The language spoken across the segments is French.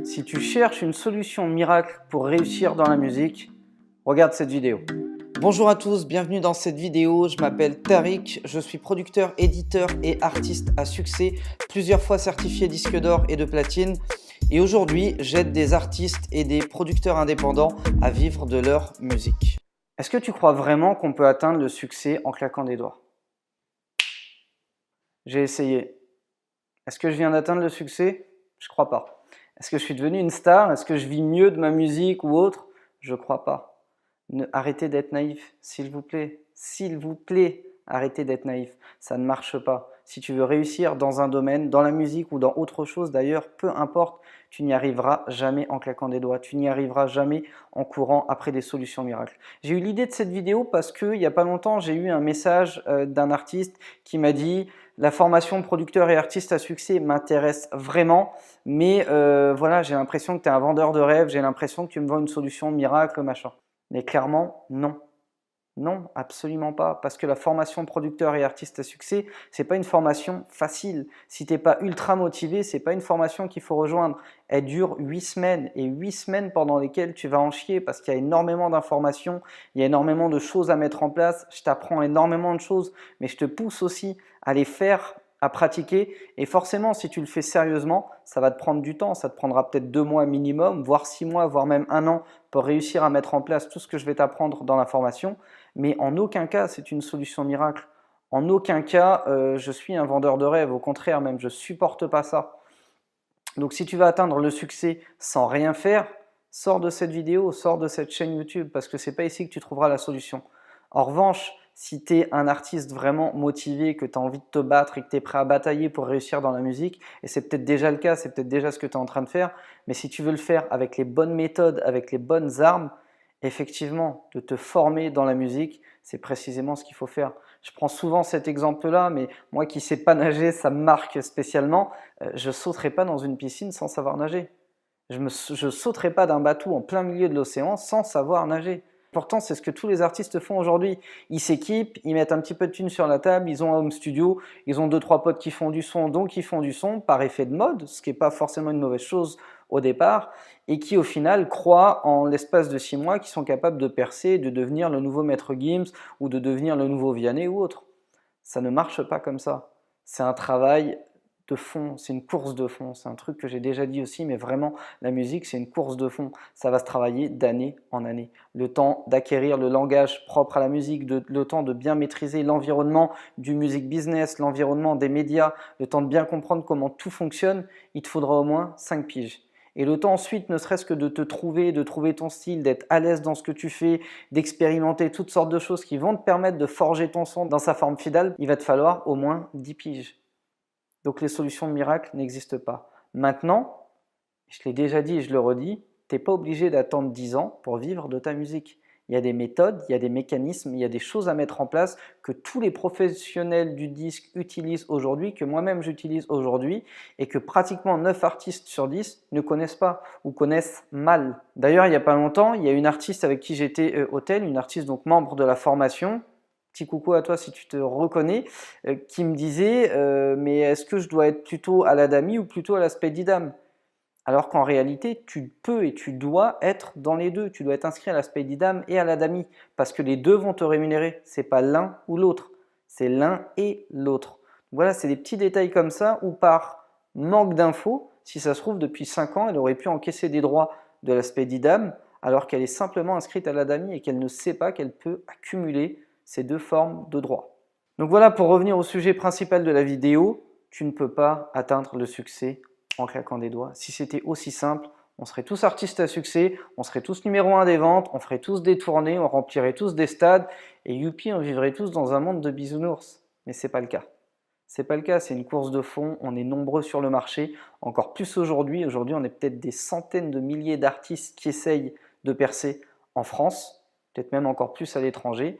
Si tu cherches une solution miracle pour réussir dans la musique, regarde cette vidéo. Bonjour à tous, bienvenue dans cette vidéo. Je m'appelle Tariq, je suis producteur, éditeur et artiste à succès, plusieurs fois certifié disque d'or et de platine. Et aujourd'hui, j'aide des artistes et des producteurs indépendants à vivre de leur musique. Est-ce que tu crois vraiment qu'on peut atteindre le succès en claquant des doigts? J'ai essayé. Est-ce que je viens d'atteindre le succès? Je crois pas. Est-ce que je suis devenu une star? Est-ce que je vis mieux de ma musique ou autre? Je crois pas. Arrêtez d'être naïf, s'il vous plaît. S'il vous plaît, arrêtez d'être naïf. Ça ne marche pas. Si tu veux réussir dans un domaine, dans la musique ou dans autre chose d'ailleurs, peu importe, tu n'y arriveras jamais en claquant des doigts. Tu n'y arriveras jamais en courant après des solutions miracles. J'ai eu l'idée de cette vidéo parce qu'il n'y a pas longtemps, j'ai eu un message d'un artiste qui m'a dit « La formation producteur et artiste à succès m'intéresse vraiment, mais voilà, j'ai l'impression que tu es un vendeur de rêves, j'ai l'impression que tu me vends une solution miracle, machin. » Mais clairement, non. Non, absolument pas, parce que la formation producteur et artiste à succès, c'est pas une formation facile. Si t'es pas ultra motivé, c'est pas une formation qu'il faut rejoindre. Elle dure 8 semaines, et 8 semaines pendant lesquelles tu vas en chier, parce qu'il y a énormément d'informations, il y a énormément de choses à mettre en place, je t'apprends énormément de choses, mais je te pousse aussi à les faire, à pratiquer, et forcément, si tu le fais sérieusement, ça va te prendre du temps, ça te prendra peut-être 2 mois minimum, voire 6 mois, voire même 1 an, pour réussir à mettre en place tout ce que je vais t'apprendre dans la formation. Mais en aucun cas, c'est une solution miracle. En aucun cas, je suis un vendeur de rêve. Au contraire, même, je ne supporte pas ça. Donc, si tu veux atteindre le succès sans rien faire, sors de cette vidéo, sors de cette chaîne YouTube, parce que ce n'est pas ici que tu trouveras la solution. En revanche, si tu es un artiste vraiment motivé, que tu as envie de te battre et que tu es prêt à batailler pour réussir dans la musique, et c'est peut-être déjà le cas, c'est peut-être déjà ce que tu es en train de faire, mais si tu veux le faire avec les bonnes méthodes, avec les bonnes armes, effectivement, de te former dans la musique, c'est précisément ce qu'il faut faire. Je prends souvent cet exemple-là, mais moi qui ne sais pas nager, ça me marque spécialement. Je ne sauterai pas dans une piscine sans savoir nager. Je ne sauterai pas d'un bateau en plein milieu de l'océan sans savoir nager. Pourtant, c'est ce que tous les artistes font aujourd'hui. Ils s'équipent, ils mettent un petit peu de thunes sur la table, ils ont un home studio, ils ont 2-3 potes qui font du son, donc ils font du son par effet de mode, ce qui n'est pas forcément une mauvaise chose au départ, et qui au final croient en l'espace de 6 mois qu'ils sont capables de percer, de devenir le nouveau Maître Gims ou de devenir le nouveau Vianney ou autre. Ça ne marche pas comme ça. C'est un travail de fond, c'est une course de fond, c'est un truc que j'ai déjà dit aussi, mais vraiment, la musique, c'est une course de fond. Ça va se travailler d'année en année. Le temps d'acquérir le langage propre à la musique, le temps de bien maîtriser l'environnement du music business, l'environnement des médias, le temps de bien comprendre comment tout fonctionne, il te faudra au moins 5 piges. Et le temps ensuite, ne serait-ce que de te trouver, de trouver ton style, d'être à l'aise dans ce que tu fais, d'expérimenter toutes sortes de choses qui vont te permettre de forger ton son dans sa forme finale, il va te falloir au moins 10 piges. Donc les solutions miracles n'existent pas. Maintenant, je l'ai déjà dit et je le redis, tu n'es pas obligé d'attendre 10 ans pour vivre de ta musique. Il y a des méthodes, il y a des mécanismes, il y a des choses à mettre en place que tous les professionnels du disque utilisent aujourd'hui, que moi-même j'utilise aujourd'hui et que pratiquement 9 artistes sur 10 ne connaissent pas ou connaissent mal. D'ailleurs, il n'y a pas longtemps, il y a une artiste avec qui j'étais au tel, une artiste donc membre de la formation, petit coucou à toi si tu te reconnais, qui me disait mais est-ce que je dois être plutôt à la dami ou plutôt à la Speedy Dame? Alors qu'en réalité, tu peux et tu dois être dans les deux. Tu dois être inscrit à la Speedy Dame et à la dami parce que les deux vont te rémunérer. C'est pas l'un ou l'autre, c'est l'un et l'autre. Voilà, c'est des petits détails comme ça où par manque d'infos, si ça se trouve depuis 5 ans, elle aurait pu encaisser des droits de la Speedy Dame alors qu'elle est simplement inscrite à la dami et qu'elle ne sait pas qu'elle peut accumuler ces deux formes de droits. Donc voilà, pour revenir au sujet principal de la vidéo, tu ne peux pas atteindre le succès en claquant des doigts. Si c'était aussi simple, on serait tous artistes à succès, on serait tous numéro 1 des ventes, on ferait tous des tournées, on remplirait tous des stades, et youpi, on vivrait tous dans un monde de bisounours. Mais c'est pas le cas. C'est pas le cas, c'est une course de fond, on est nombreux sur le marché, encore plus aujourd'hui. Aujourd'hui, on est peut-être des centaines de milliers d'artistes qui essayent de percer en France, peut-être même encore plus à l'étranger.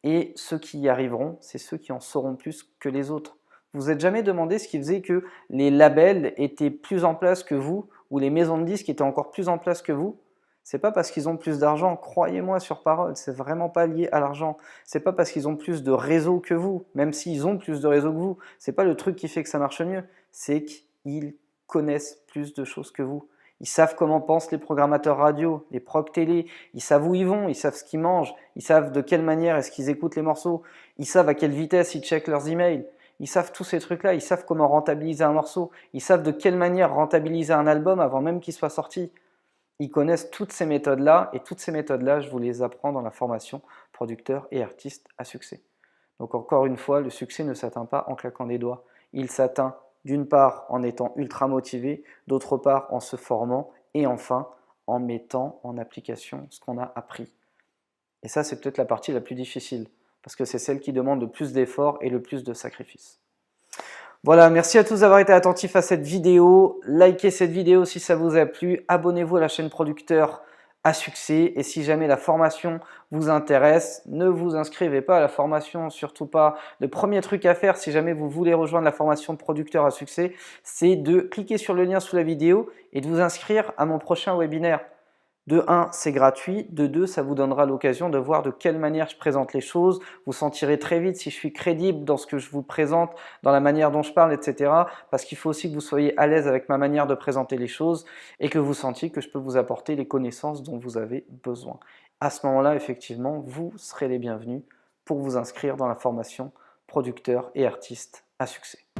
Et ceux qui y arriveront, c'est ceux qui en sauront plus que les autres. Vous vous êtes jamais demandé ce qui faisait que les labels étaient plus en place que vous, ou les maisons de disques étaient encore plus en place que vous? C'est pas parce qu'ils ont plus d'argent, croyez-moi sur parole, c'est vraiment pas lié à l'argent. C'est pas parce qu'ils ont plus de réseau que vous, même s'ils ont plus de réseau que vous. C'est pas le truc qui fait que ça marche mieux, c'est qu'ils connaissent plus de choses que vous. Ils savent comment pensent les programmateurs radio, les procs télé, ils savent où ils vont, ils savent ce qu'ils mangent, ils savent de quelle manière est-ce qu'ils écoutent les morceaux, ils savent à quelle vitesse ils checkent leurs emails, ils savent tous ces trucs-là, ils savent comment rentabiliser un morceau, ils savent de quelle manière rentabiliser un album avant même qu'il soit sorti. Ils connaissent toutes ces méthodes-là, et toutes ces méthodes-là, je vous les apprends dans la formation producteur et artiste à succès. Donc encore une fois, le succès ne s'atteint pas en claquant des doigts. Il s'atteint d'une part en étant ultra motivé, d'autre part en se formant, et enfin en mettant en application ce qu'on a appris. Et ça, c'est peut-être la partie la plus difficile, parce que c'est celle qui demande le plus d'efforts et le plus de sacrifices. Voilà, merci à tous d'avoir été attentifs à cette vidéo. Likez cette vidéo si ça vous a plu. Abonnez-vous à la chaîne Producteur à succès. Et si jamais la formation vous intéresse, ne vous inscrivez pas à la formation, surtout pas. Le premier truc à faire si jamais vous voulez rejoindre la formation Producteur à succès, c'est de cliquer sur le lien sous la vidéo et de vous inscrire à mon prochain webinaire. De 1, c'est gratuit. De 2, ça vous donnera l'occasion de voir de quelle manière je présente les choses. Vous sentirez très vite si je suis crédible dans ce que je vous présente, dans la manière dont je parle, etc. Parce qu'il faut aussi que vous soyez à l'aise avec ma manière de présenter les choses et que vous sentiez que je peux vous apporter les connaissances dont vous avez besoin. À ce moment-là, effectivement, vous serez les bienvenus pour vous inscrire dans la formation producteur et artiste à succès.